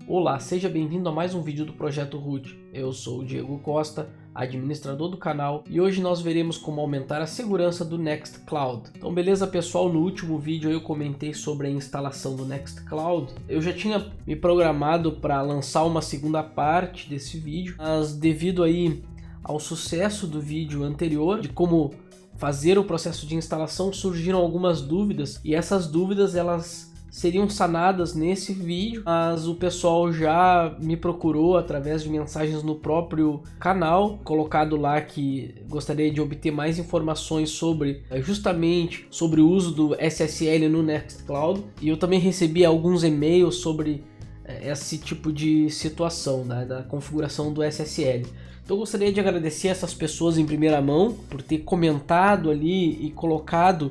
Olá, seja bem-vindo a mais um vídeo do Projeto Root. Eu sou o Diego Costa, administrador do canal, e hoje nós veremos como aumentar a segurança do Nextcloud. Então beleza pessoal, no último vídeo eu comentei sobre a instalação do Nextcloud. Eu já tinha me programado para lançar uma segunda parte desse vídeo, mas devido aí ao sucesso do vídeo anterior, de como fazer o processo de instalação, surgiram algumas dúvidas, e essas dúvidas elas seriam sanadas nesse vídeo, mas o pessoal já me procurou através de mensagens no próprio canal, colocado lá que gostaria de obter mais informações sobre justamente sobre o uso do SSL no Nextcloud, e eu também recebi alguns e-mails sobre esse tipo de situação, né, da configuração do SSL. Então eu gostaria de agradecer essas pessoas em primeira mão por ter comentado ali e colocado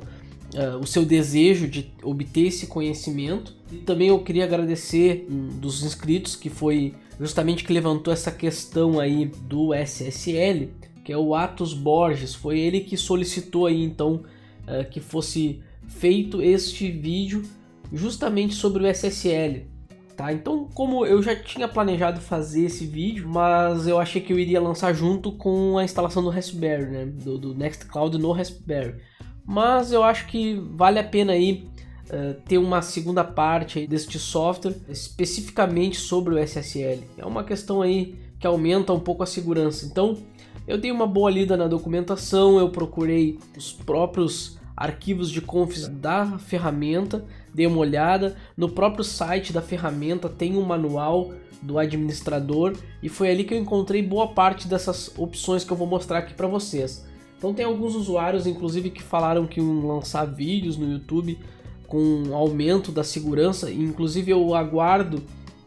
o seu desejo de obter esse conhecimento. E também eu queria agradecer um dos inscritos que foi justamente que levantou essa questão aí do SSL, que é o Atos Borges. Foi ele que solicitou aí então que fosse feito este vídeo justamente sobre o SSL. Tá, então como eu já tinha planejado fazer esse vídeo, mas eu achei que eu iria lançar junto com a instalação do Raspberry, né, do Nextcloud no Raspberry. Mas eu acho que vale a pena aí ter uma segunda parte aí deste software, especificamente sobre o SSL. É uma questão aí que aumenta um pouco a segurança. Então eu dei uma boa lida na documentação, eu procurei os próprios arquivos de config da ferramenta, dei uma olhada. No próprio site da ferramenta tem um manual do administrador e foi ali que eu encontrei boa parte dessas opções que eu vou mostrar aqui para vocês. Então tem alguns usuários inclusive que falaram que iam lançar vídeos no YouTube com aumento da segurança, e inclusive eu aguardo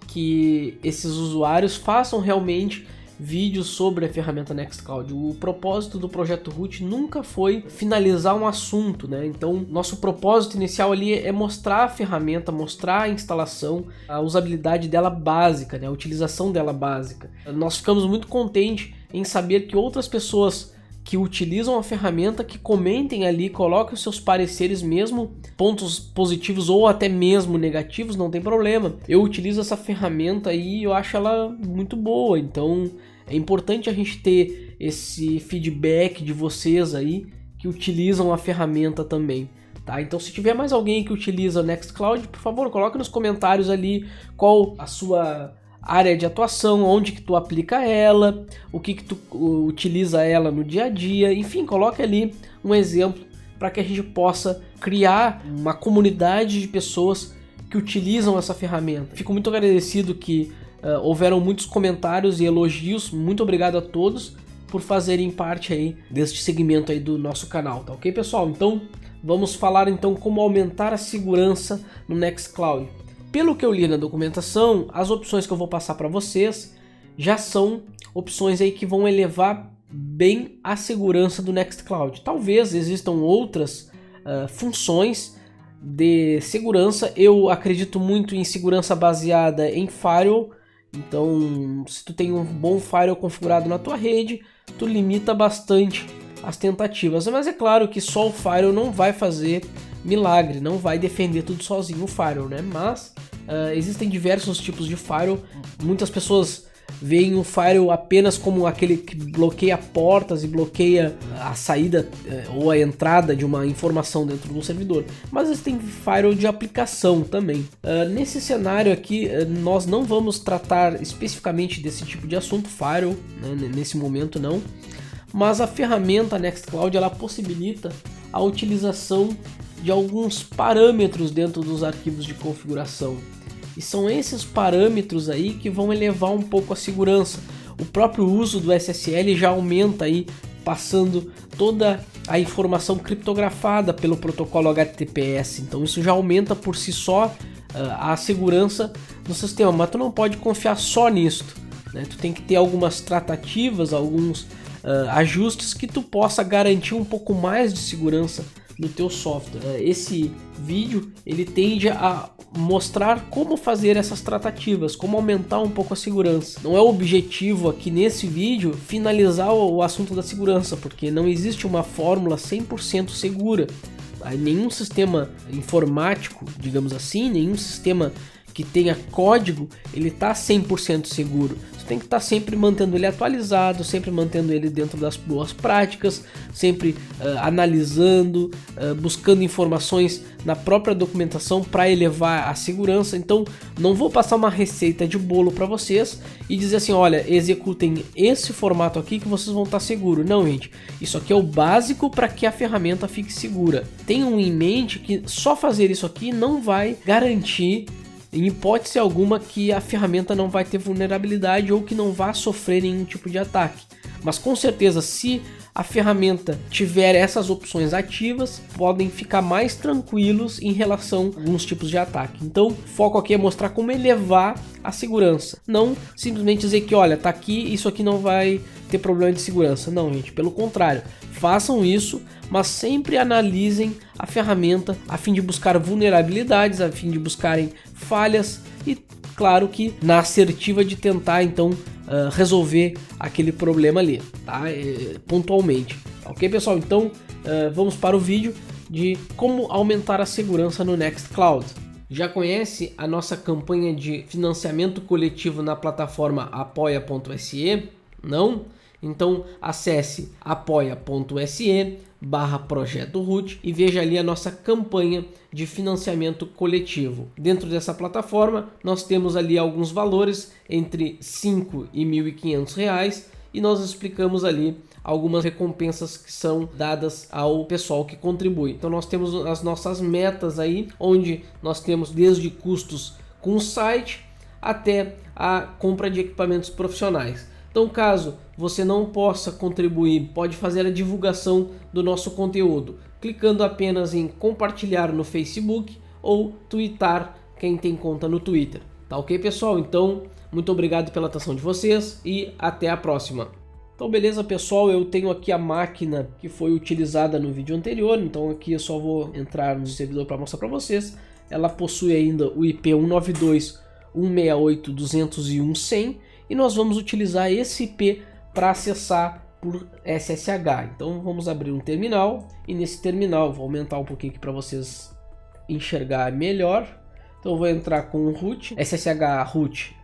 que esses usuários façam realmente vídeos sobre a ferramenta Nextcloud. O propósito do Projeto Root nunca foi finalizar um assunto, né? Então nosso propósito inicial ali é mostrar a ferramenta, mostrar a instalação, a usabilidade dela básica, né? A utilização dela básica. Nós ficamos muito contentes em saber que outras pessoas que utilizam a ferramenta, que comentem ali, coloquem os seus pareceres mesmo, pontos positivos ou até mesmo negativos, não tem problema. Eu utilizo essa ferramenta e eu acho ela muito boa, então é importante a gente ter esse feedback de vocês aí que utilizam a ferramenta também. Tá? Então se tiver mais alguém que utiliza o Nextcloud, por favor, coloque nos comentários ali qual a sua área de atuação, onde que tu aplica ela, o que tu utiliza ela no dia a dia, enfim, coloque ali um exemplo para que a gente possa criar uma comunidade de pessoas que utilizam essa ferramenta. Fico muito agradecido que houveram muitos comentários e elogios, muito obrigado a todos por fazerem parte aí deste segmento aí do nosso canal, tá ok pessoal? Então vamos falar então como aumentar a segurança no Nextcloud. Pelo que eu li na documentação, as opções que eu vou passar para vocês já são opções aí que vão elevar bem a segurança do Nextcloud. Talvez existam outras funções de segurança. Eu acredito muito em segurança baseada em firewall. Então, se tu tem um bom firewall configurado na tua rede, tu limita bastante as tentativas. Mas é claro que só o firewall não vai fazer milagre, não vai defender tudo sozinho o firewall, né? Mas existem diversos tipos de firewall. Muitas pessoas veem o firewall apenas como aquele que bloqueia portas e bloqueia a saída ou a entrada de uma informação dentro do servidor. Mas existem firewall de aplicação também. Nesse cenário aqui, nós não vamos tratar especificamente desse tipo de assunto, firewall, né? Nesse momento não. Mas a ferramenta Nextcloud ela possibilita a utilização de alguns parâmetros dentro dos arquivos de configuração. E são esses parâmetros aí que vão elevar um pouco a segurança. O próprio uso do SSL já aumenta aí, passando toda a informação criptografada pelo protocolo HTTPS. Então isso já aumenta por si só a segurança do sistema. Mas tu não pode confiar só nisto, né? Tu tem que ter algumas tratativas, alguns ajustes que tu possa garantir um pouco mais de segurança no teu software. Esse vídeo ele tende a mostrar como fazer essas tratativas, como aumentar um pouco a segurança. Não é o objetivo aqui nesse vídeo finalizar o assunto da segurança, porque não existe uma fórmula 100% segura. Nenhum sistema informático, digamos assim, nenhum sistema que tenha código, ele está 100% seguro. Você tem que estar sempre mantendo ele atualizado, sempre mantendo ele dentro das boas práticas, sempre analisando, buscando informações na própria documentação para elevar a segurança. Então não vou passar uma receita de bolo para vocês e dizer assim, olha, executem esse formato aqui que vocês vão estar seguros. Não, gente, isso aqui é o básico para que a ferramenta fique segura. Tenham em mente que só fazer isso aqui não vai garantir, em hipótese alguma, que a ferramenta não vai ter vulnerabilidade ou que não vá sofrer nenhum tipo de ataque. Mas com certeza, se a ferramenta tiver essas opções ativas, podem ficar mais tranquilos em relação a alguns tipos de ataque. Então, o foco aqui é mostrar como elevar a segurança. Não simplesmente dizer que, olha, tá aqui, isso aqui não vai ter problema de segurança. Não, gente, pelo contrário. Façam isso, mas sempre analisem a ferramenta a fim de buscar vulnerabilidades, a fim de buscarem falhas e, claro que na assertiva de tentar então resolver aquele problema ali, tá? Pontualmente. Ok, pessoal? Então vamos para o vídeo de como aumentar a segurança no Nextcloud. Já conhece a nossa campanha de financiamento coletivo na plataforma apoia.se? Não? Então acesse apoia.se/Projeto Root e veja ali a nossa campanha de financiamento coletivo. Dentro dessa plataforma nós temos ali alguns valores entre R$ 5 e R$ 1.500 e nós explicamos ali algumas recompensas que são dadas ao pessoal que contribui. Então nós temos as nossas metas aí, onde nós temos desde custos com o site até a compra de equipamentos profissionais. Então, caso você não possa contribuir, pode fazer a divulgação do nosso conteúdo, clicando apenas em compartilhar no Facebook ou tweetar quem tem conta no Twitter. Tá ok, pessoal? Então, muito obrigado pela atenção de vocês e até a próxima. Então, beleza, pessoal? Eu tenho aqui a máquina que foi utilizada no vídeo anterior, então aqui eu só vou entrar no servidor para mostrar para vocês. Ela possui ainda o IP 192.168.201.100 e nós vamos utilizar esse IP para acessar por SSH. Então vamos abrir um terminal e nesse terminal vou aumentar um pouquinho aqui para vocês enxergar melhor. Então eu vou entrar com o root, SSH root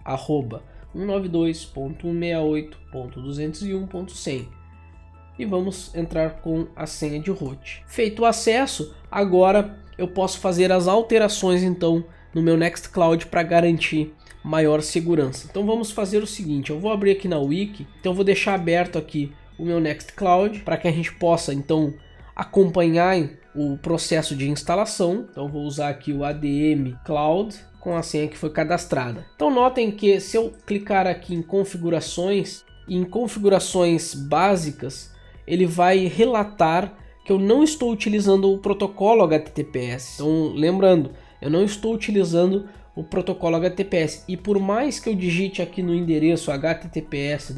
@192.168.201.100 e vamos entrar com a senha de root. Feito o acesso, agora eu posso fazer as alterações então no meu Nextcloud para garantir maior segurança. Então vamos fazer o seguinte, eu vou abrir aqui na wiki, então eu vou deixar aberto aqui o meu Nextcloud para que a gente possa então acompanhar o processo de instalação. Então vou usar aqui o ADM Cloud com a senha que foi cadastrada. Então notem que se eu clicar aqui em configurações básicas, ele vai relatar que eu não estou utilizando o protocolo HTTPS. Então lembrando, eu não estou utilizando o protocolo HTTPS e por mais que eu digite aqui no endereço https://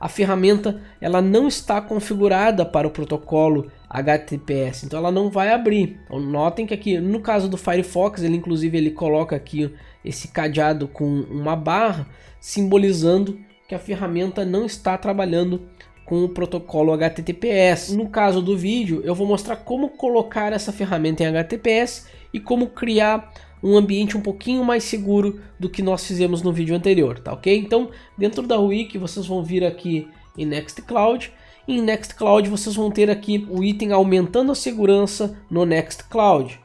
a ferramenta ela não está configurada para o protocolo HTTPS, então ela não vai abrir. Então notem que aqui no caso do Firefox ele coloca aqui esse cadeado com uma barra simbolizando que a ferramenta não está trabalhando com o protocolo HTTPS. No caso do vídeo eu vou mostrar como colocar essa ferramenta em HTTPS e como criar um ambiente um pouquinho mais seguro do que nós fizemos no vídeo anterior, tá ok? Então dentro da wiki vocês vão vir aqui em Nextcloud. Em Nextcloud vocês vão ter aqui o item aumentando a segurança no Nextcloud.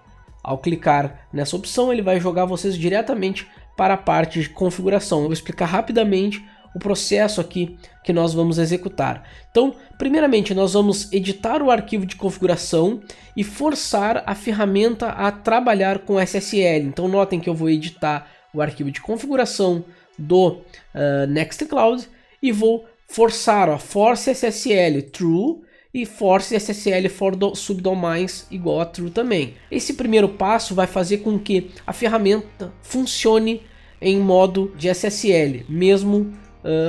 Ao clicar nessa opção ele vai jogar vocês diretamente para a parte de configuração. Eu vou explicar rapidamente o processo aqui que nós vamos executar. Então, primeiramente, nós vamos editar o arquivo de configuração e forçar a ferramenta a trabalhar com SSL. Então, notem que eu vou editar o arquivo de configuração do Nextcloud e vou forçar, force SSL true e force SSL for subdomains igual a true também. Esse primeiro passo vai fazer com que a ferramenta funcione em modo de SSL, mesmo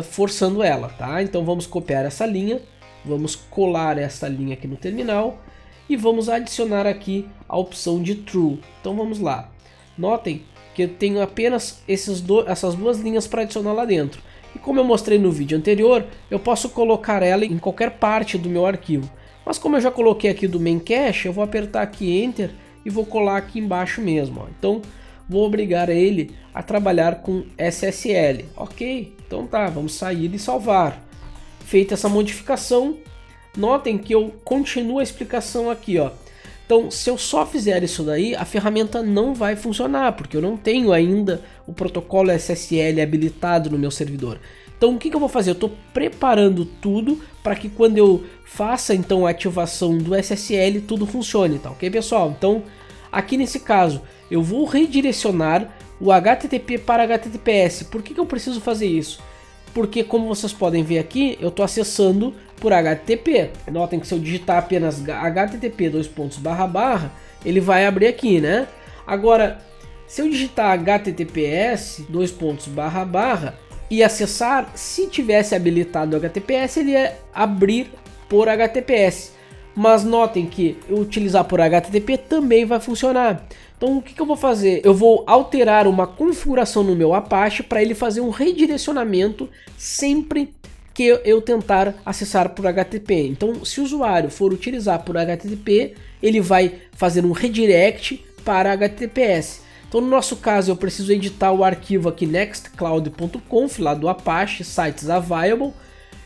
forçando ela, tá? Então vamos copiar essa linha, vamos colar essa linha aqui no terminal e vamos adicionar aqui a opção de true. Então vamos lá. Notem que eu tenho apenas essas duas linhas para adicionar lá dentro. E como eu mostrei no vídeo anterior, eu posso colocar ela em qualquer parte do meu arquivo. Mas como eu já coloquei aqui do main cache, eu vou apertar aqui Enter e vou colar aqui embaixo mesmo. Ó. Então vou obrigar ele a trabalhar com SSL. Ok, então tá, vamos sair e salvar. Feita essa modificação, notem que eu continuo a explicação aqui, ó. Então, se eu só fizer isso daí, a ferramenta não vai funcionar, porque eu não tenho ainda o protocolo SSL habilitado no meu servidor. Então, o que eu vou fazer? Eu estou preparando tudo para que quando eu faça então a ativação do SSL, tudo funcione, tá ok, pessoal? Então, aqui nesse caso, eu vou redirecionar o HTTP para HTTPS. Por que eu preciso fazer isso? Porque, como vocês podem ver aqui, eu estou acessando por HTTP. Notem que se eu digitar apenas http // ele vai abrir aqui, né? Agora, se eu digitar https // e acessar, se tivesse habilitado o HTTPS, ele ia abrir por HTTPS. Mas notem que eu utilizar por HTTP também vai funcionar. Então o que eu vou fazer? Eu vou alterar uma configuração no meu Apache para ele fazer um redirecionamento sempre que eu tentar acessar por HTTP. Então se o usuário for utilizar por HTTP, ele vai fazer um redirect para HTTPS. Então no nosso caso eu preciso editar o arquivo aqui nextcloud.conf lá do Apache sites available.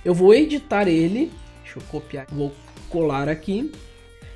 Eu vou editar ele, deixa eu copiar, vou colar aqui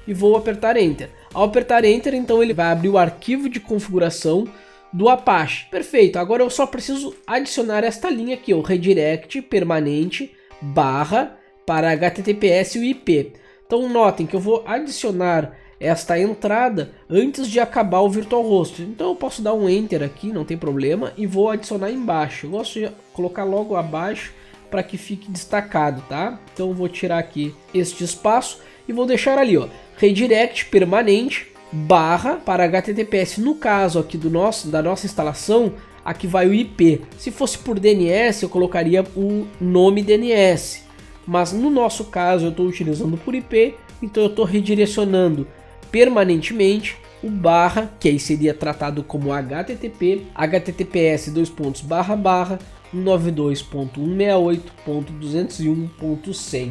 e vou apertar Enter. Ao apertar Enter, então ele vai abrir o arquivo de configuração do Apache. Perfeito, agora eu só preciso adicionar esta linha aqui, o redirect permanente barra para HTTPS e o IP. Então notem que eu vou adicionar esta entrada antes de acabar o virtualhost. Então eu posso dar um Enter aqui, não tem problema, e vou adicionar embaixo. Eu gosto de colocar logo abaixo para que fique destacado, tá? Então eu vou tirar aqui este espaço e vou deixar ali, ó, redirect permanente barra para HTTPS. No caso aqui da nossa instalação, aqui vai o IP. Se fosse por DNS, eu colocaria o nome DNS. Mas no nosso caso, eu estou utilizando por IP, então eu estou redirecionando permanentemente o barra, que aí seria tratado como HTTP, https // 192.168.201.100,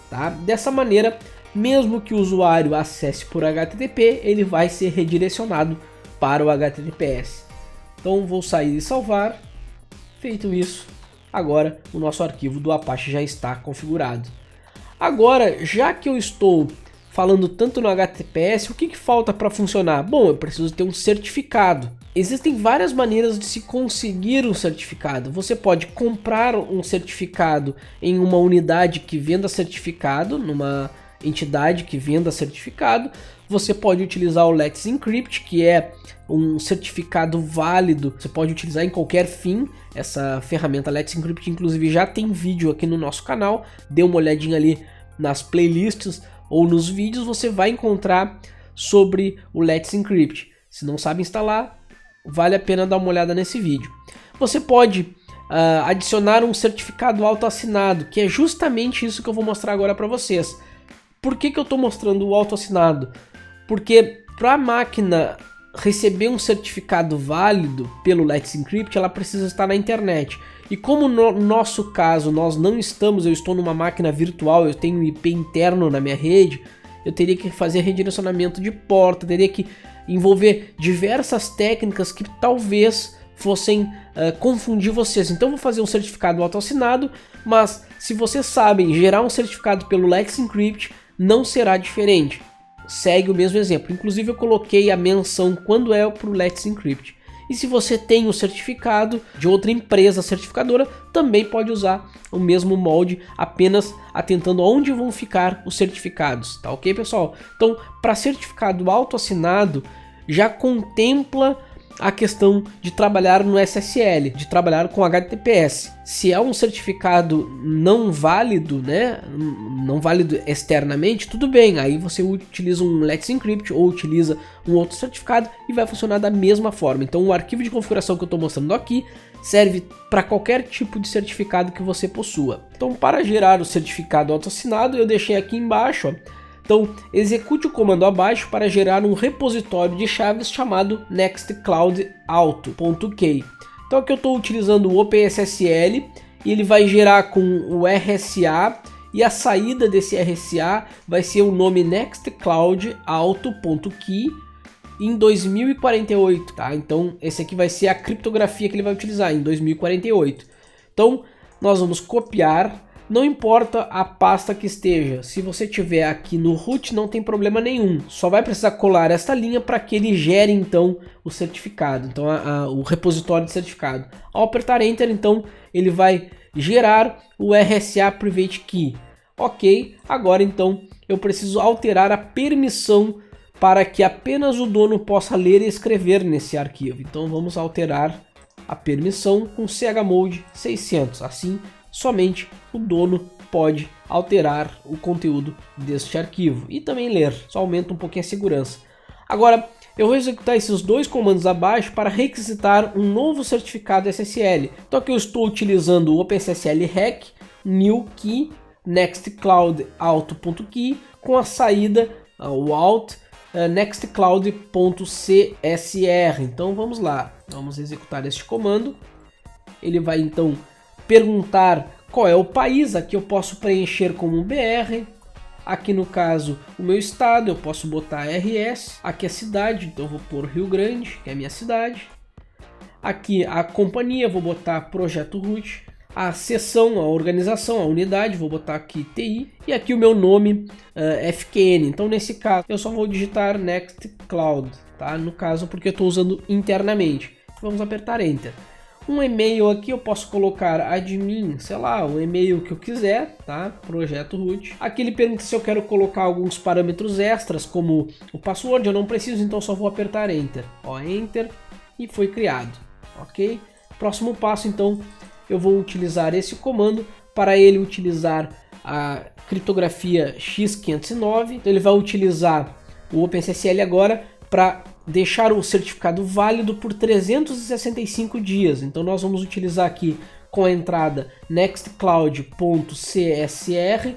tá? Dessa maneira, mesmo que o usuário acesse por HTTP, ele vai ser redirecionado para o HTTPS. Então vou sair e salvar. Feito isso, agora o nosso arquivo do Apache já está configurado. Agora, já que eu estou falando tanto no HTTPS, o que falta para funcionar? Bom, eu preciso ter um certificado. Existem várias maneiras de se conseguir um certificado. Você pode comprar um certificado em uma unidade que venda certificado, numa entidade que venda certificado. Você pode utilizar o Let's Encrypt, que é um certificado válido. Você pode utilizar em qualquer fim. Essa ferramenta Let's Encrypt, inclusive, já tem vídeo aqui no nosso canal. Dê uma olhadinha ali nas playlists ou nos vídeos, você vai encontrar sobre o Let's Encrypt. Se não sabe instalar, vale a pena dar uma olhada nesse vídeo. Você pode adicionar um certificado autoassinado, que é justamente isso que eu vou mostrar agora para vocês. Por que eu estou mostrando o autoassinado? Porque para a máquina receber um certificado válido pelo Let's Encrypt, ela precisa estar na internet. E como no nosso caso nós não estamos, eu estou numa máquina virtual, eu tenho um IP interno na minha rede, eu teria que fazer redirecionamento de porta, teria que envolver diversas técnicas que talvez fossem confundir vocês. Então eu vou fazer um certificado autoassinado, mas se vocês sabem gerar um certificado pelo Let's Encrypt, não será diferente. Segue o mesmo exemplo. Inclusive eu coloquei a menção quando é para o Let's Encrypt. E se você tem o certificado de outra empresa certificadora, também pode usar o mesmo molde, apenas atentando onde vão ficar os certificados, tá ok, pessoal? Então, para certificado autoassinado, já contempla a questão de trabalhar no SSL, de trabalhar com HTTPS. Se é um certificado não válido, né, não válido externamente, tudo bem, aí você utiliza um Let's Encrypt ou utiliza um outro certificado e vai funcionar da mesma forma. Então o arquivo de configuração que eu estou mostrando aqui serve para qualquer tipo de certificado que você possua. Então, para gerar o certificado autoassinado, eu deixei aqui embaixo, ó. Então, execute o comando abaixo para gerar um repositório de chaves chamado nextcloud-auto.key. Então aqui eu estou utilizando o OpenSSL e ele vai gerar com o RSA, e a saída desse RSA vai ser o nome nextcloud-auto.key em 2048, tá? Então esse aqui vai ser a criptografia que ele vai utilizar em 2048. Então nós vamos copiar, não importa a pasta que esteja, se você tiver aqui no root não tem problema nenhum, só vai precisar colar esta linha para que ele gere então o certificado, então o repositório de certificado. Ao apertar Enter, então ele vai gerar o RSA Private Key. Ok, agora então eu preciso alterar a permissão para que apenas o dono possa ler e escrever nesse arquivo. Então vamos alterar a permissão com chmod 600, assim somente o dono pode alterar o conteúdo deste arquivo e também ler, só aumenta um pouquinho a segurança. Agora eu vou executar esses dois comandos abaixo para requisitar um novo certificado SSL. Então aqui eu estou utilizando o OpenSSL REC new key nextcloud auto.key com a saída o alt nextcloud.csr. Então vamos lá, vamos executar este comando. Ele vai então perguntar qual é o país, aqui eu posso preencher como BR, aqui no caso o meu estado eu posso botar RS, aqui a cidade, então eu vou pôr Rio Grande, que é a minha cidade, aqui a companhia eu vou botar Projeto Root, a seção, a organização, a unidade, vou botar aqui TI, e aqui o meu nome FQN, então nesse caso eu só vou digitar Nextcloud, tá? No caso porque eu estou usando internamente, vamos apertar Enter. Um e-mail aqui eu posso colocar admin, sei lá, o e-mail que eu quiser, tá? Projeto root. Aqui ele pergunta se eu quero colocar alguns parâmetros extras, como o password, eu não preciso, então só vou apertar Enter. Ó, Enter e foi criado, ok? Próximo passo, então, eu vou utilizar esse comando para ele utilizar a criptografia X509. Então ele vai utilizar o OpenSSL agora para deixar o certificado válido por 365 dias. Então nós vamos utilizar aqui com a entrada nextcloud.csr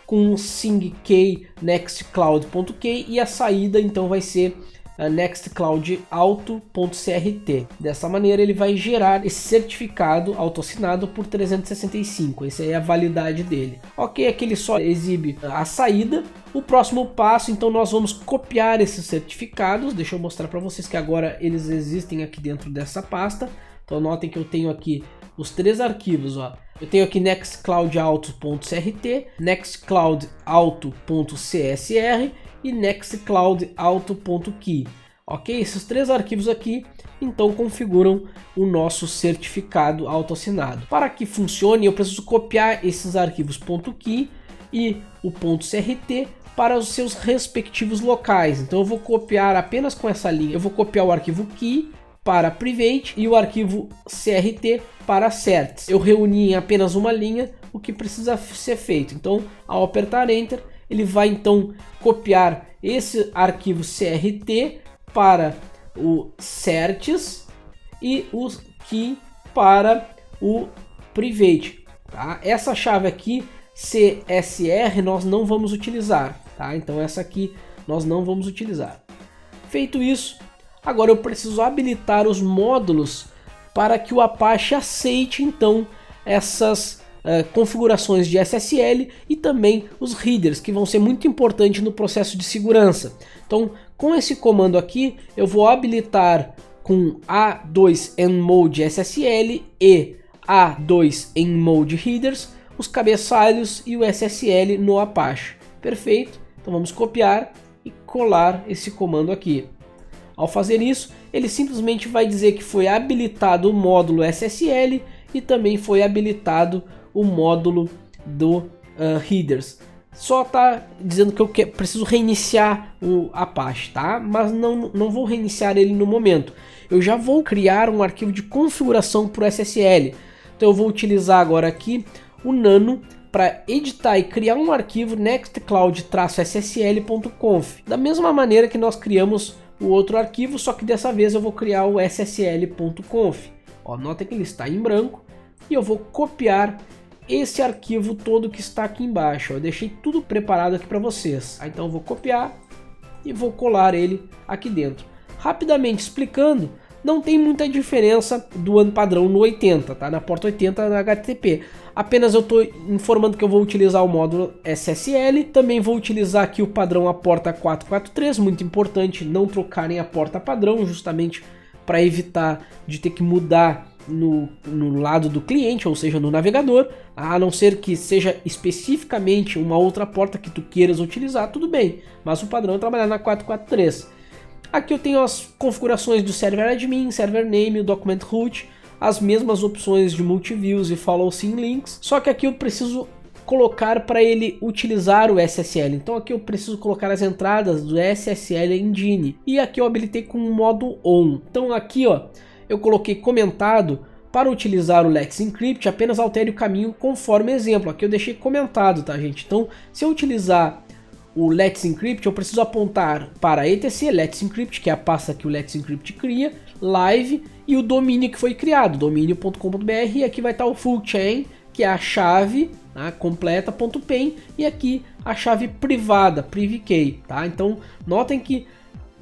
com singkey nextcloud.key e a saída então vai ser nextcloud.auto.crt. Dessa maneira ele vai gerar esse certificado autoassinado por 365, essa é a validade dele. Ok, aqui ele só exibe a saída. O próximo passo, então nós vamos copiar esses certificados, deixa eu mostrar para vocês que agora eles existem aqui dentro dessa pasta. Então notem que eu tenho aqui os três arquivos, ó. Eu tenho aqui nextcloud.auto.crt, nextcloud.auto.csr e nextcloud.auto.key. Ok? Esses três arquivos aqui então configuram o nosso certificado autoassinado. Para que funcione, eu preciso copiar esses arquivos .key e o .crt para os seus respectivos locais. Então eu vou copiar apenas com essa linha. Eu vou copiar o arquivo key para private e o arquivo crt para certs. Eu reuni em apenas uma linha o que precisa ser feito. Então, ao apertar Enter, ele vai então copiar esse arquivo crt para o certs e o key para o private. Tá? Essa chave aqui CSR nós não vamos utilizar, tá? Então essa aqui nós não vamos utilizar. Feito isso, agora eu preciso habilitar os módulos para que o Apache aceite então essas configurações de SSL e também os headers, que vão ser muito importantes no processo de segurança. Então, com esse comando aqui, eu vou habilitar com A2Nmode SSL e A2Nmode Headers os cabeçalhos e o SSL no Apache. Perfeito. Então vamos copiar e colar esse comando aqui. Ao fazer isso, ele simplesmente vai dizer que foi habilitado o módulo SSL e também foi habilitado o módulo do headers. Só está dizendo que eu preciso reiniciar o Apache, tá? Mas não vou reiniciar ele no momento. Eu já vou criar um arquivo de configuração para o SSL. Então eu vou utilizar agora aqui o nano para editar e criar um arquivo nextcloud-ssl.conf. Da mesma maneira que nós criamos o outro arquivo, só que dessa vez eu vou criar o ssl.conf. Nota que ele está em branco e eu vou copiar esse arquivo todo que está aqui embaixo. Eu deixei tudo preparado aqui para vocês. Então eu vou copiar e vou colar ele aqui dentro. Rapidamente explicando, não tem muita diferença do ano padrão no 80, tá? Na porta 80 na HTTP. Apenas eu estou informando que eu vou utilizar o módulo SSL, também vou utilizar aqui o padrão a porta 443, muito importante não trocarem a porta padrão, justamente para evitar de ter que mudar no lado do cliente, ou seja, no navegador, a não ser que seja especificamente uma outra porta que tu queiras utilizar, tudo bem, mas o padrão é trabalhar na 443. Aqui eu tenho as configurações do server admin, server name, o document root, as mesmas opções de multiviews e follow symlinks, só que aqui eu preciso colocar para ele utilizar o SSL. Então aqui eu preciso colocar as entradas do SSL Engine e aqui eu habilitei com o modo on. Então aqui ó, eu coloquei comentado para utilizar o Let's Encrypt, apenas altere o caminho conforme exemplo. Aqui eu deixei comentado, tá gente? Então se eu utilizar o Let's Encrypt, eu preciso apontar para etc Let's Encrypt, que é a pasta que o Let's Encrypt cria, live e o domínio que foi criado, domínio.com.br, e aqui vai estar o full chain, que é a chave, tá, completa.pen, e aqui a chave privada, privkey, tá? Então notem que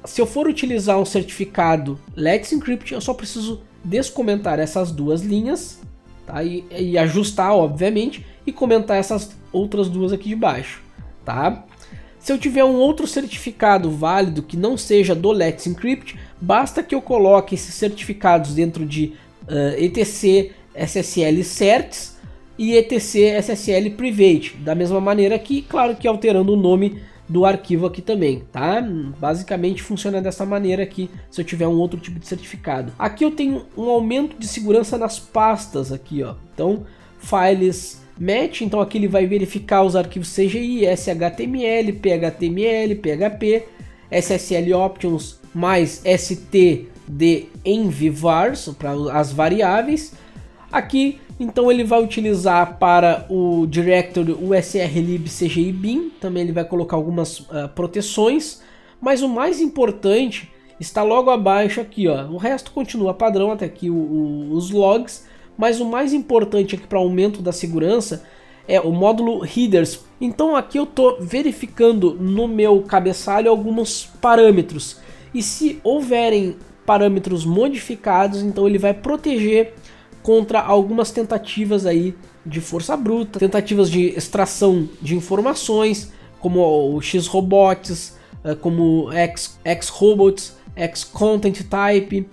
se eu for utilizar um certificado Let's Encrypt, eu só preciso descomentar essas duas linhas, tá? E ajustar, obviamente, e comentar essas outras duas aqui de baixo, tá? Se eu tiver um outro certificado válido que não seja do Let's Encrypt, basta que eu coloque esses certificados dentro de etc SSL certs e etc SSL private, da mesma maneira que, claro que alterando o nome do arquivo aqui também, tá? Basicamente funciona dessa maneira aqui, se eu tiver um outro tipo de certificado. Aqui eu tenho um aumento de segurança nas pastas aqui, ó. Então, files match, então aqui ele vai verificar os arquivos CGI, SHTML, PHTML, PHP, SSL options mais std-env-vars para as variáveis. Aqui então ele vai utilizar para o directory usrlib CGI bin, também ele vai colocar algumas proteções, mas o mais importante está logo abaixo aqui, ó. O resto continua padrão até aqui os logs, mas o mais importante aqui para aumento da segurança é o módulo headers. Então aqui eu estou verificando no meu cabeçalho alguns parâmetros, e se houverem parâmetros modificados, então ele vai proteger contra algumas tentativas aí de força bruta, tentativas de extração de informações, como o Xrobots, como Xrobots, Xcontent Type,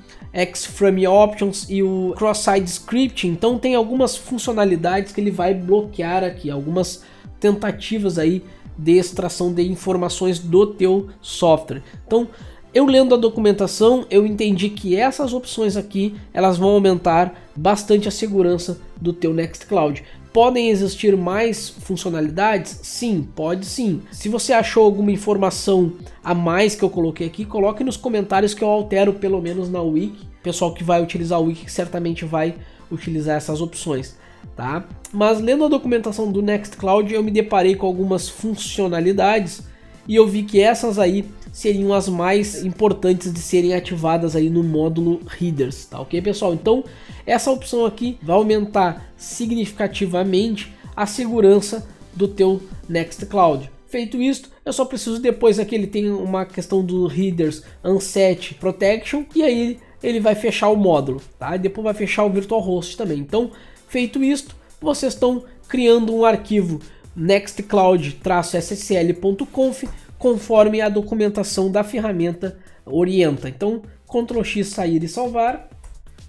Xframe Options e o Cross-Site Scripting. Então tem algumas funcionalidades que ele vai bloquear aqui, algumas tentativas aí de extração de informações do teu software. Então, eu lendo a documentação, eu entendi que essas opções aqui, elas vão aumentar bastante a segurança do teu Nextcloud. Podem existir mais funcionalidades? Sim, pode sim. Se você achou alguma informação a mais que eu coloquei aqui, coloque nos comentários que eu altero pelo menos na wiki. O pessoal que vai utilizar o wiki certamente vai utilizar essas opções, tá? Mas lendo a documentação do Nextcloud, eu me deparei com algumas funcionalidades e eu vi que essas aí seriam as mais importantes de serem ativadas aí no módulo Headers, tá ok, pessoal? Então essa opção aqui vai aumentar significativamente a segurança do teu Nextcloud. Feito isto, eu só preciso depois aqui, ele tem uma questão do Headers Unset Protection, e aí ele vai fechar o módulo, tá? E depois vai fechar o Virtual Host também. Então, feito isto, vocês estão criando um arquivo nextcloud-ssl.conf conforme a documentação da ferramenta orienta. Então, Ctrl X, sair e salvar.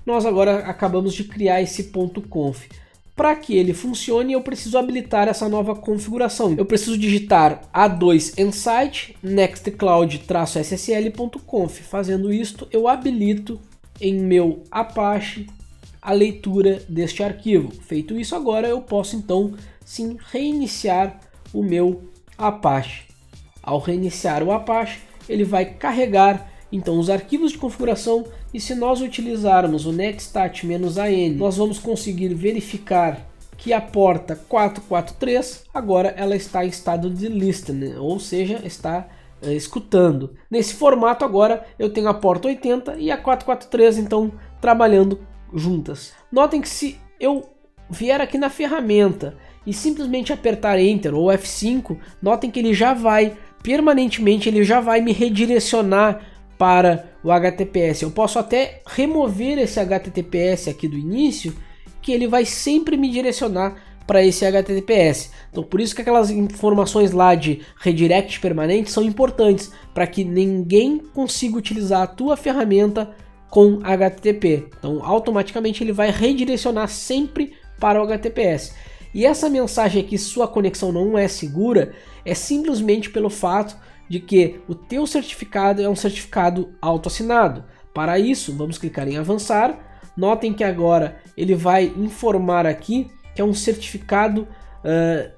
Nós agora acabamos de criar esse .conf. Para que ele funcione, eu preciso habilitar essa nova configuração. Eu preciso digitar a2ensite nextcloud-ssl.conf. Fazendo isto, eu habilito em meu Apache a leitura deste arquivo. Feito isso, agora eu posso então sim reiniciar o meu Apache. Ao reiniciar o Apache, ele vai carregar então os arquivos de configuração, e se nós utilizarmos o netstat-an, nós vamos conseguir verificar que a porta 443 agora ela está em estado de listening, ou seja, está escutando. Nesse formato agora eu tenho a porta 80 e a 443 então trabalhando juntas. Notem que se eu vier aqui na ferramenta e simplesmente apertar Enter ou F5, notem que ele já vai permanentemente, ele já vai me redirecionar para o HTTPS. Eu posso até remover esse HTTPS aqui do início, que ele vai sempre me direcionar para esse HTTPS. Então por isso que aquelas informações lá de redirect permanente são importantes, para que ninguém consiga utilizar a tua ferramenta com HTTP. Então automaticamente ele vai redirecionar sempre para o HTTPS. E essa mensagem aqui, sua conexão não é segura, é simplesmente pelo fato de que o teu certificado é um certificado autoassinado. Para isso, vamos clicar em avançar. Notem que agora ele vai informar aqui que é um certificado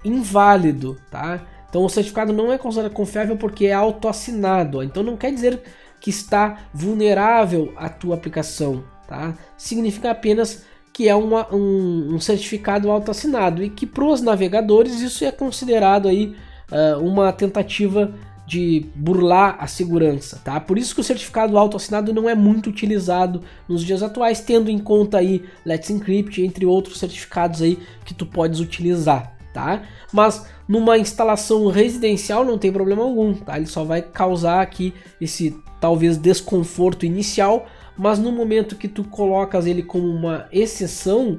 inválido, tá? Então o certificado não é considerado confiável porque é autoassinado. Então não quer dizer que está vulnerável a tua aplicação, tá? Significa apenas que é um certificado autoassinado e que para os navegadores isso é considerado aí uma tentativa de burlar a segurança, tá? Por isso que o certificado autoassinado não é muito utilizado nos dias atuais, tendo em conta aí Let's Encrypt, entre outros certificados aí que tu podes utilizar, tá? Mas numa instalação residencial não tem problema algum, tá? Ele só vai causar aqui esse talvez desconforto inicial, mas no momento que tu colocas ele como uma exceção,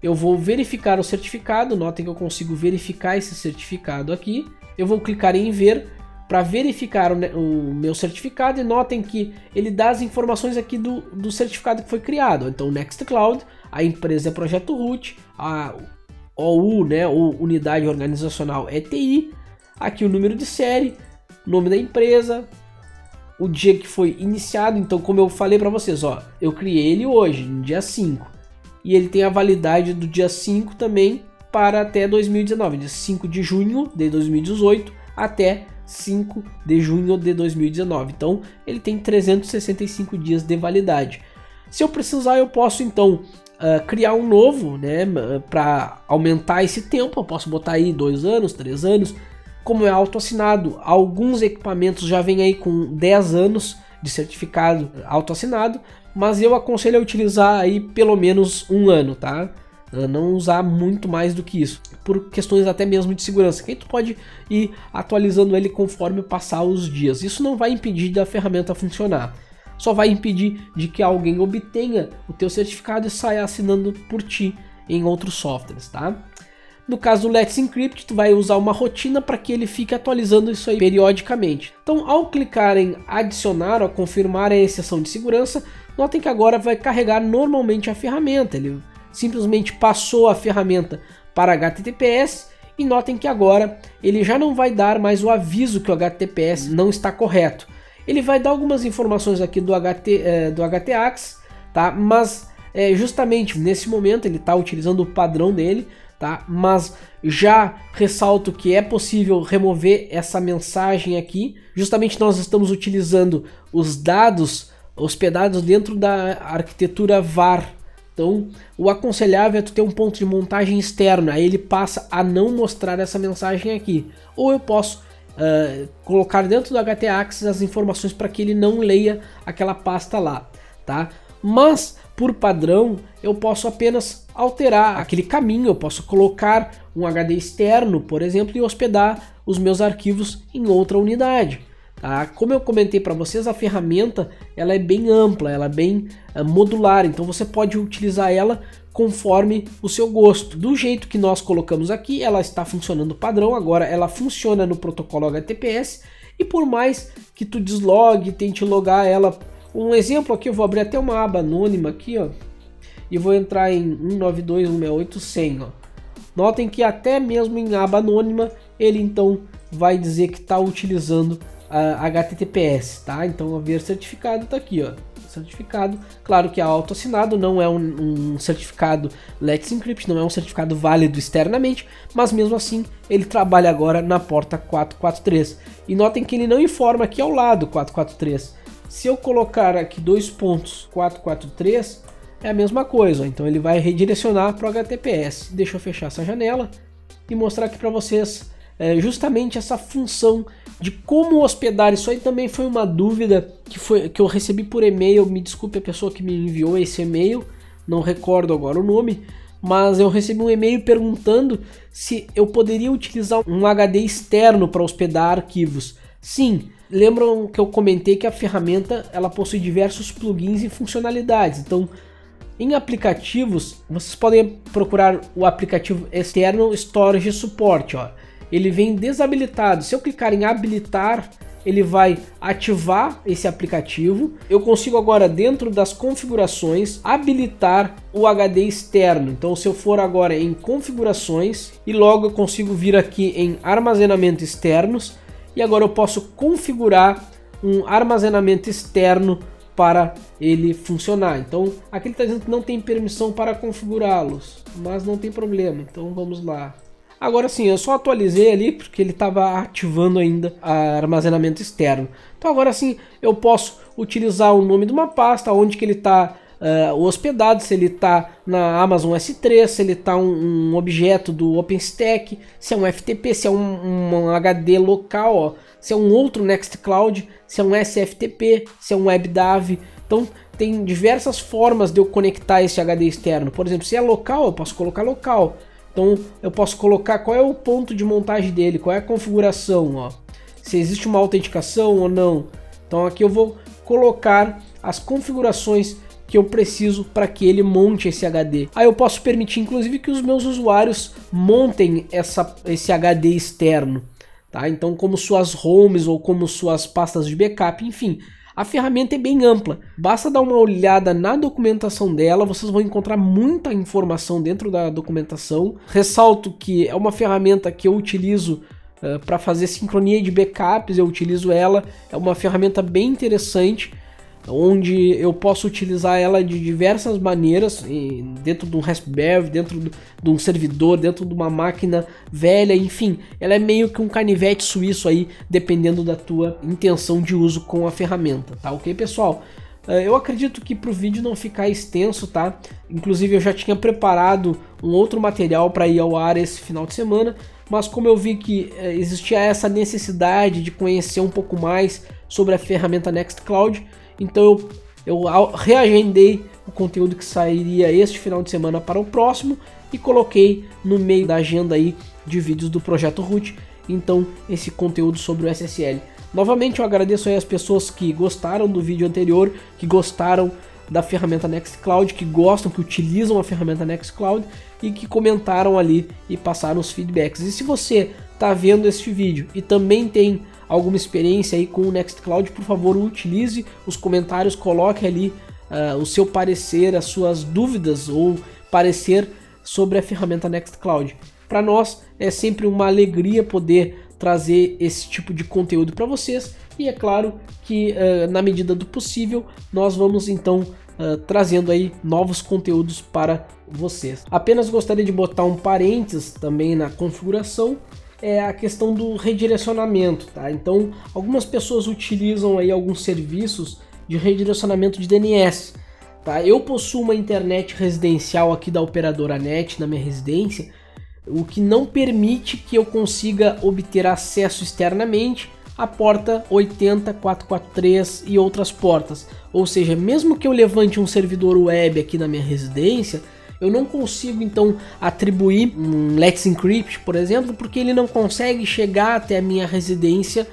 eu vou verificar o certificado. Notem que eu consigo verificar esse certificado aqui. Eu vou clicar em ver para verificar o meu certificado, e notem que ele dá as informações aqui do certificado que foi criado. Então Nextcloud, a empresa é Projeto Root, a OU, né, ou Unidade Organizacional é TI, aqui o número de série, nome da empresa, o dia que foi iniciado. Então, como eu falei para vocês, ó, eu criei ele hoje, no dia 5, e ele tem a validade do dia 5 também para até 2019, de 5 de junho de 2018 até 5 de junho de 2019. Então ele tem 365 dias de validade. Se eu precisar, eu posso então criar um novo, né, para aumentar esse tempo. Eu posso botar aí 2 anos, 3 anos. Como é autoassinado, alguns equipamentos já vêm aí com 10 anos de certificado autoassinado, mas eu aconselho a utilizar aí pelo menos 1 ano, tá? Não usar muito mais do que isso, por questões até mesmo de segurança, que aí tu pode ir atualizando ele conforme passar os dias. Isso não vai impedir da ferramenta funcionar, só vai impedir de que alguém obtenha o teu certificado e saia assinando por ti em outros softwares, tá? No caso do Let's Encrypt, tu vai usar uma rotina para que ele fique atualizando isso aí periodicamente. Então, ao clicar em adicionar ou confirmar a exceção de segurança, notem que agora vai carregar normalmente a ferramenta. Ele simplesmente passou a ferramenta para HTTPS, e notem que agora ele já não vai dar mais o aviso que o HTTPS não está correto. Ele vai dar algumas informações aqui do htaccess, tá? Mas justamente nesse momento ele está utilizando o padrão dele, tá? Mas já ressalto que é possível remover essa mensagem aqui. Justamente nós estamos utilizando os dados hospedados dentro da arquitetura var. Então, o aconselhável é tu ter um ponto de montagem externo, aí ele passa a não mostrar essa mensagem aqui. Ou eu posso colocar dentro do htaccess as informações para que ele não leia aquela pasta lá, tá? Mas, por padrão, eu posso apenas alterar aquele caminho. Eu posso colocar um HD externo, por exemplo, e hospedar os meus arquivos em outra unidade. Tá? Como eu comentei para vocês, a ferramenta ela é bem ampla, ela é bem modular, então você pode utilizar ela conforme o seu gosto. Do jeito que nós colocamos aqui, ela está funcionando padrão. Agora ela funciona no protocolo HTTPS, e por mais que tu deslogue, tente logar ela, um exemplo aqui, eu vou abrir até uma aba anônima aqui, ó, e vou entrar em 192.168.100, ó. Notem que até mesmo em aba anônima ele então vai dizer que está utilizando HTTPS, tá? Então a ver certificado tá aqui, ó. Certificado, claro que é autoassinado, não é um certificado Let's Encrypt, não é um certificado válido externamente, mas mesmo assim ele trabalha agora na porta 443. E notem que ele não informa aqui ao lado 443. Se eu colocar aqui 2 pontos 443, é a mesma coisa, então ele vai redirecionar para o HTTPS. Deixa eu fechar essa janela e mostrar aqui para vocês justamente essa função de como hospedar. Isso aí também foi uma dúvida que eu recebi por e-mail. Me desculpe a pessoa que me enviou esse e-mail, não recordo agora o nome, mas eu recebi um e-mail perguntando se eu poderia utilizar um HD externo para hospedar arquivos. Sim, lembram que eu comentei que a ferramenta ela possui diversos plugins e funcionalidades. Então, em aplicativos, vocês podem procurar o aplicativo externo Storage Support. Ó. Ele vem desabilitado. Se eu clicar em habilitar, ele vai ativar esse aplicativo. Eu consigo agora, dentro das configurações, habilitar o HD externo. Então, se eu for agora em configurações e logo eu consigo vir aqui em armazenamento externos e agora eu posso configurar um armazenamento externo para ele funcionar. Então, aqui ele está dizendo que não tem permissão para configurá-los, mas não tem problema. Então, vamos lá. Agora sim, eu só atualizei ali porque ele estava ativando ainda o armazenamento externo. Então agora sim eu posso utilizar o nome de uma pasta, onde que ele está hospedado, se ele está na Amazon S3, se ele está um objeto do OpenStack, se é um FTP, se é um HD local, ó, se é um outro Nextcloud, se é um SFTP, se é um WebDAV. Então tem diversas formas de eu conectar esse HD externo. Por exemplo, se é local, eu posso colocar local. Então eu posso colocar qual é o ponto de montagem dele, qual é a configuração, ó, se existe uma autenticação ou não. Então aqui eu vou colocar as configurações que eu preciso para que ele monte esse HD. Aí eu posso permitir inclusive que os meus usuários montem esse HD externo, tá? Então como suas ROMs ou como suas pastas de backup, enfim. A ferramenta é bem ampla, basta dar uma olhada na documentação dela, vocês vão encontrar muita informação dentro da documentação. Ressalto que é uma ferramenta que eu utilizo para fazer sincronia de backups, eu utilizo ela, é uma ferramenta bem interessante, onde eu posso utilizar ela de diversas maneiras, dentro de um Raspberry, dentro de um servidor, dentro de uma máquina velha, enfim, ela é meio que um canivete suíço aí, dependendo da tua intenção de uso com a ferramenta, tá ok, pessoal? Eu acredito que para o vídeo não ficar extenso, tá? Inclusive eu já tinha preparado um outro material para ir ao ar esse final de semana, mas como eu vi que existia essa necessidade de conhecer um pouco mais sobre a ferramenta Nextcloud, então eu reagendei o conteúdo que sairia este final de semana para o próximo e coloquei no meio da agenda aí de vídeos do Projeto Root, então esse conteúdo sobre o SSL. Novamente eu agradeço aí as pessoas que gostaram do vídeo anterior, que gostaram da ferramenta Nextcloud, que gostam, que utilizam a ferramenta Nextcloud e que comentaram ali e passaram os feedbacks. E se você está vendo este vídeo e também tem alguma experiência aí com o Nextcloud, por favor utilize os comentários, coloque ali o seu parecer, as suas dúvidas ou parecer sobre a ferramenta Nextcloud. Para nós é sempre uma alegria poder trazer esse tipo de conteúdo para vocês e é claro que na medida do possível nós vamos então trazendo aí novos conteúdos para vocês. Apenas gostaria de botar um parênteses também na configuração, é a questão do redirecionamento, tá? Então, algumas pessoas utilizam aí alguns serviços de redirecionamento de DNS, tá? Eu possuo uma internet residencial aqui da operadora NET na minha residência, o que não permite que eu consiga obter acesso externamente à porta 80.443 e outras portas. Ou seja, mesmo que eu levante um servidor web aqui na minha residência, eu não consigo então atribuir um Let's Encrypt, por exemplo, porque ele não consegue chegar até a minha residência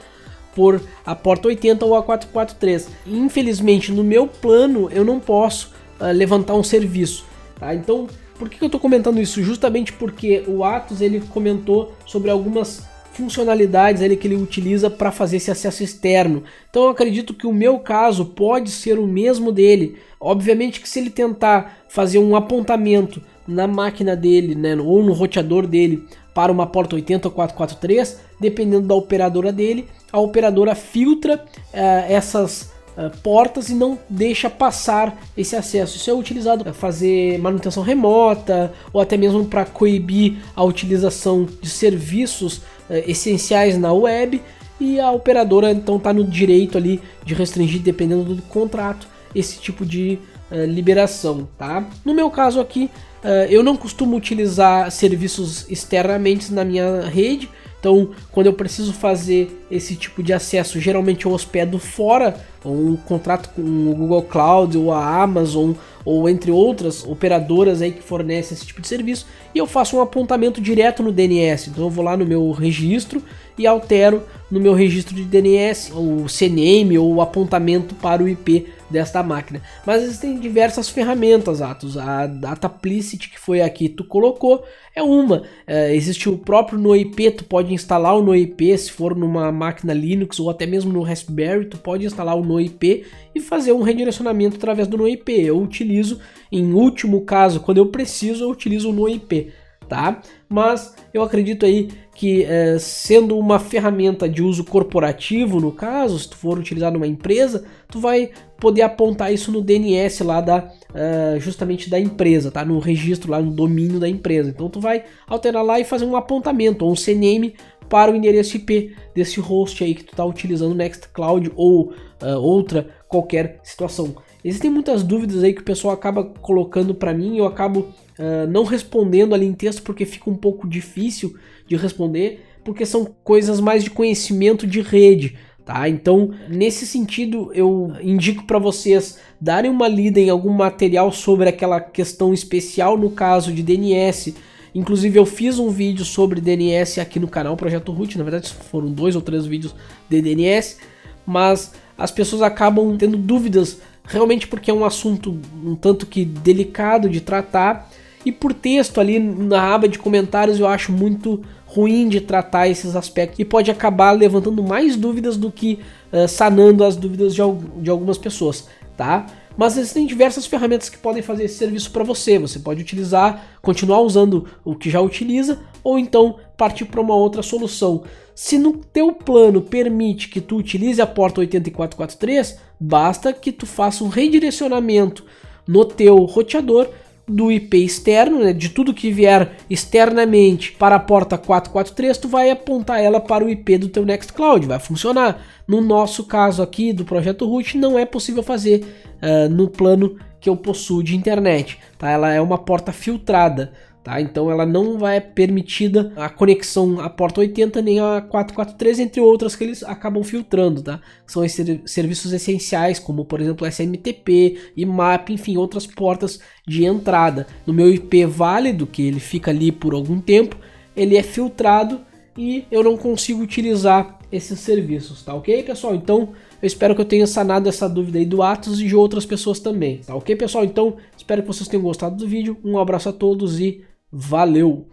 por a porta 80 ou a 443. Infelizmente, no meu plano, eu não posso levantar um serviço, tá? Então, por que eu estou comentando isso? Justamente porque o Atos ele comentou sobre algumas funcionalidades ali que ele utiliza para fazer esse acesso externo. Então eu acredito que o meu caso pode ser o mesmo dele. Obviamente que se ele tentar fazer um apontamento na máquina dele, né, ou no roteador dele para uma porta 80 ou 443, dependendo da operadora dele, a operadora filtra essas portas e não deixa passar esse acesso. Isso é utilizado para fazer manutenção remota ou até mesmo para coibir a utilização de serviços essenciais na web, e a operadora então está no direito ali de restringir, dependendo do contrato, esse tipo de liberação, tá? No meu caso aqui, eu não costumo utilizar serviços externamente na minha rede, então quando eu preciso fazer esse tipo de acesso, geralmente eu hospedo fora ou um contrato com o Google Cloud ou a Amazon ou entre outras operadoras aí que fornecem esse tipo de serviço, e eu faço um apontamento direto no DNS. Então eu vou lá no meu registro e altero no meu registro de DNS o CNAME ou o apontamento para o IP desta máquina. Mas existem diversas ferramentas, Atos. A Dataplicity, que foi aqui que tu colocou, é uma. Existe o próprio NoIP, tu pode instalar o NoIP, se for numa máquina Linux ou até mesmo no Raspberry, tu pode instalar o NoIP e fazer um redirecionamento através do NoIP. Eu utilizo, em último caso, quando eu preciso, eu utilizo o NoIP, tá? Mas eu acredito aí que sendo uma ferramenta de uso corporativo, no caso, se tu for utilizar numa empresa, tu vai poder apontar isso no DNS lá justamente da empresa, tá? No registro lá no domínio da empresa. Então tu vai alterar lá e fazer um apontamento ou um CNAME para o endereço IP desse host aí que tu está utilizando no Nextcloud ou outra qualquer situação. Existem muitas dúvidas aí que o pessoal acaba colocando para mim e eu acabo não respondendo ali em texto porque fica um pouco difícil de responder, porque são coisas mais de conhecimento de rede, tá? Então, nesse sentido, eu indico para vocês darem uma lida em algum material sobre aquela questão especial no caso de DNS. Inclusive eu fiz um vídeo sobre DNS aqui no canal Projeto Root, na verdade foram 2 ou 3 vídeos de DNS, mas as pessoas acabam tendo dúvidas realmente porque é um assunto um tanto que delicado de tratar, e por texto ali na aba de comentários eu acho muito ruim de tratar esses aspectos e pode acabar levantando mais dúvidas do que sanando as dúvidas de algumas pessoas, tá? Mas existem diversas ferramentas que podem fazer esse serviço para você. Você pode utilizar, continuar usando o que já utiliza, ou então partir para uma outra solução. Se no teu plano permite que tu utilize a porta 8443, basta que tu faça um redirecionamento no teu roteador do IP externo, né, de tudo que vier externamente para a porta 443, tu vai apontar ela para o IP do teu Nextcloud, vai funcionar. No nosso caso aqui do Projeto Root não é possível fazer no plano que eu possuo de internet, tá? Ela é uma porta filtrada, tá? Então ela não vai permitida a conexão à porta 80 nem a 443, entre outras que eles acabam filtrando, tá? São esses serviços essenciais, como por exemplo SMTP, IMAP, enfim, outras portas de entrada. No meu IP válido, que ele fica ali por algum tempo, ele é filtrado e eu não consigo utilizar esses serviços, tá ok, pessoal? Então eu espero que eu tenha sanado essa dúvida aí do Atos e de outras pessoas também, tá ok, pessoal? Então espero que vocês tenham gostado do vídeo, um abraço a todos e valeu!